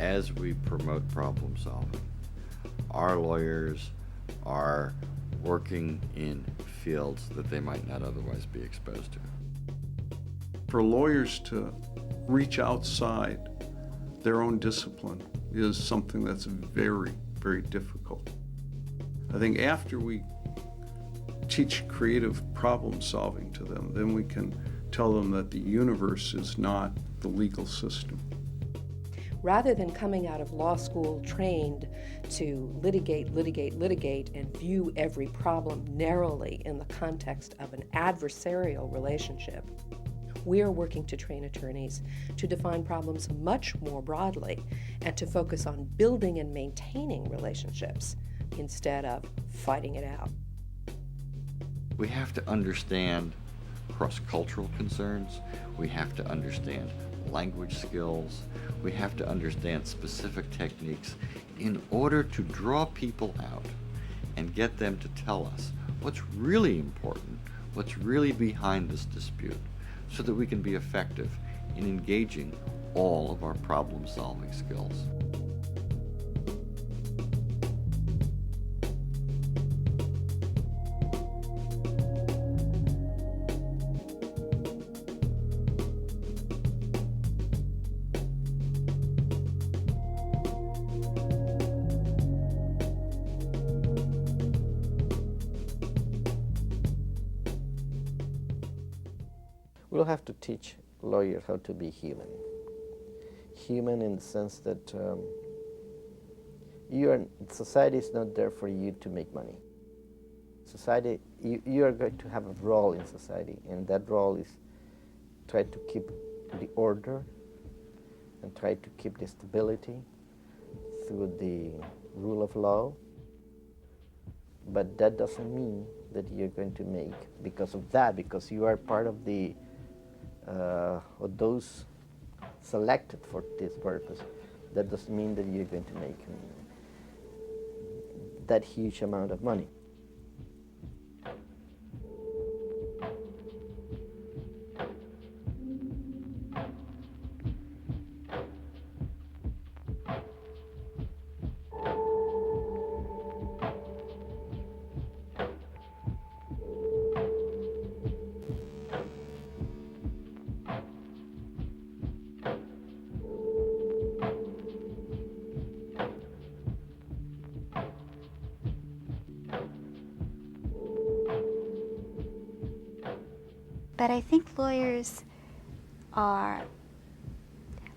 as we promote problem solving, our lawyers are working in fields that they might not otherwise be exposed to. For lawyers to reach outside their own discipline is something that's very, very difficult. I think after we teach creative problem solving to them, then we can tell them that the universe is not the legal system. Rather than coming out of law school trained to litigate, and view every problem narrowly in the context of an adversarial relationship, we are working to train attorneys to define problems much more broadly and to focus on building and maintaining relationships instead of fighting it out. We have to understand cross-cultural concerns. We have to understand language skills. We have to understand specific techniques in order to draw people out and get them to tell us what's really important, what's really behind this dispute, so that we can be effective in engaging all of our problem-solving skills. We'll have to teach lawyers how to be human. Human in the sense that society is not there for you to make money. Society, you are going to have a role in society, and that role is try to keep the order and try to keep the stability through the rule of law. But that doesn't mean that you're going to make, because you are part of the of those selected for this purpose, that doesn't mean that you're going to make that huge amount of money. But I think lawyers are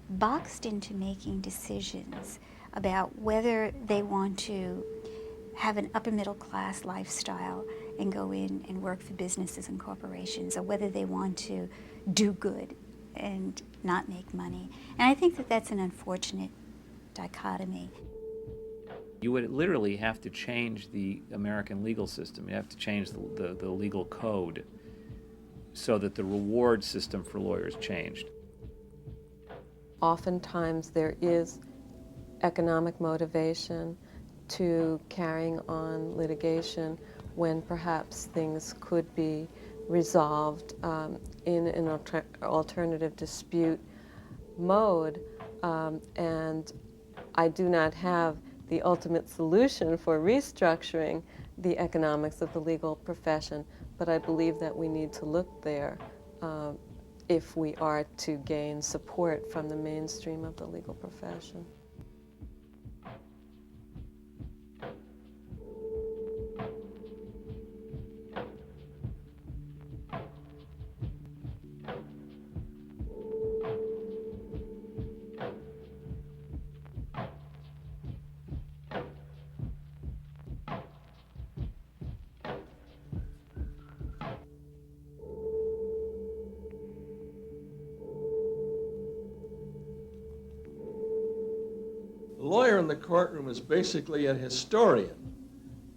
boxed into making decisions about whether they want to have an upper middle class lifestyle and go in and work for businesses and corporations, or whether they want to do good and not make money. And I think that that's an unfortunate dichotomy. You would literally have to change the American legal system. You have to change the legal code so that the reward system for lawyers changed. Oftentimes there is economic motivation to carrying on litigation when perhaps things could be resolved in an alternative dispute mode, and I do not have the ultimate solution for restructuring the economics of the legal profession, but I believe that we need to look there if we are to gain support from the mainstream of the legal profession. The lawyer in the courtroom is basically a historian.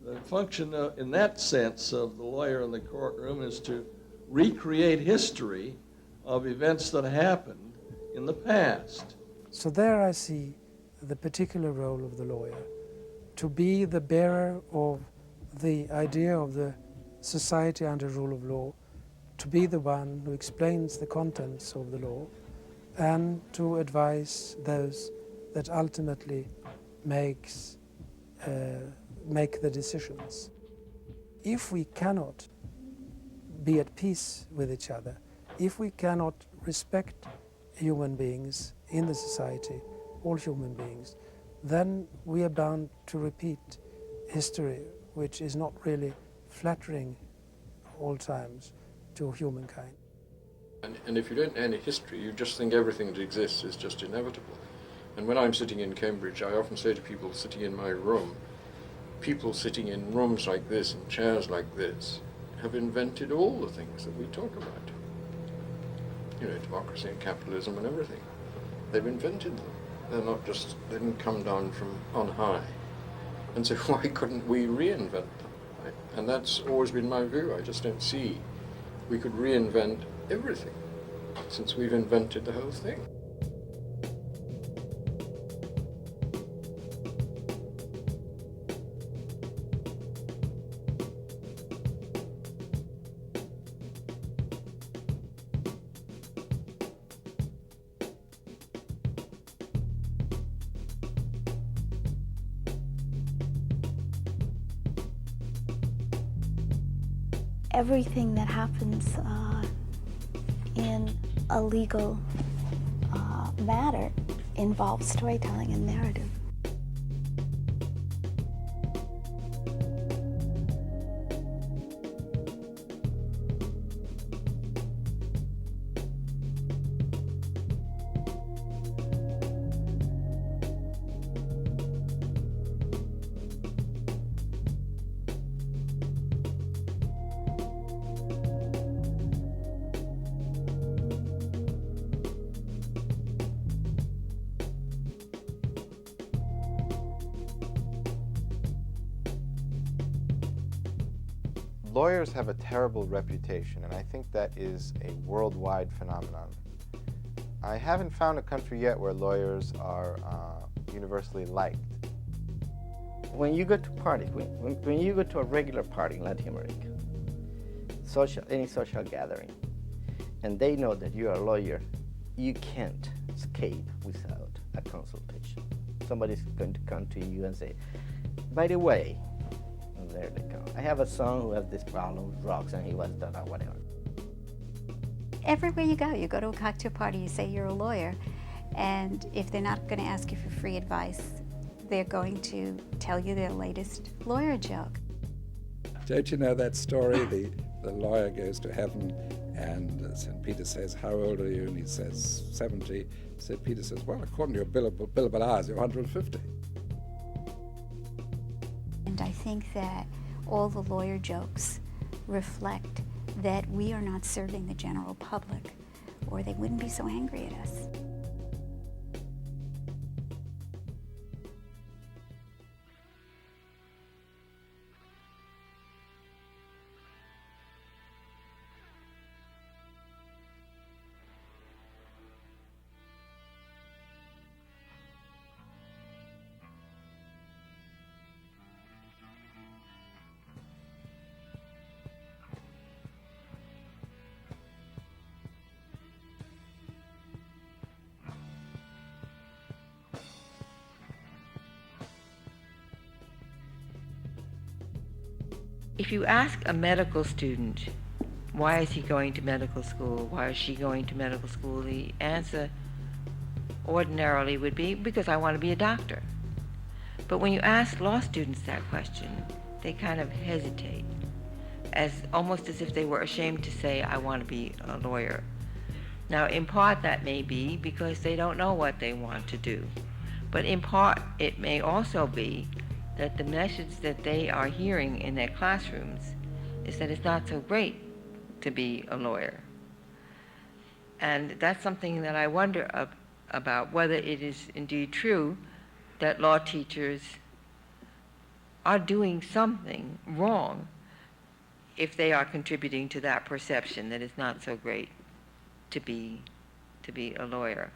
The function in that sense of the lawyer in the courtroom is to recreate history of events that happened in the past. So there I see the particular role of the lawyer, to be the bearer of the idea of the society under rule of law, to be the one who explains the contents of the law, and to advise those that ultimately make the decisions. If we cannot be at peace with each other, if we cannot respect human beings in the society, all human beings, then we are bound to repeat history, which is not really flattering all times to humankind. And if you don't know any history, you just think everything that exists is just inevitable. And when I'm sitting in Cambridge, I often say to people sitting in my room, people sitting in rooms like this and chairs like this have invented all the things that we talk about. You know, democracy and capitalism and everything. They've invented them. They're not just, they didn't come down from on high. And so why couldn't we reinvent them? Right? And that's always been my view. I just don't see we could reinvent everything since we've invented the whole thing. Everything that happens in a legal matter involves storytelling and narrative. Lawyers have a terrible reputation, and I think that is a worldwide phenomenon. I haven't found a country yet where lawyers are universally liked. When you go to parties, when you go to a regular party in Latin America, any social gathering, and they know that you are a lawyer, you can't escape without a consultation. Somebody's going to come to you and say, by the way, and there they come. I have a son who has this problem with drugs and he was done or whatever. Everywhere you go to a cocktail party, you say you're a lawyer, and if they're not going to ask you for free advice, they're going to tell you their latest lawyer joke. Don't you know that story? The lawyer goes to heaven and St. Peter says, how old are you? And he says, 70. St. Peter says, well, according to your billable hours, you're 150. And I think that all the lawyer jokes reflect that we are not serving the general public, or they wouldn't be so angry at us. If you ask a medical student, why is he going to medical school? Why is she going to medical school? The answer ordinarily would be, because I want to be a doctor. But when you ask law students that question, they kind of hesitate, almost as if they were ashamed to say, I want to be a lawyer. Now, in part that may be because they don't know what they want to do. But in part, it may also be that the message that they are hearing in their classrooms is that it's not so great to be a lawyer. And that's something that I wonder about, whether it is indeed true that law teachers are doing something wrong if they are contributing to that perception that it's not so great to be a lawyer.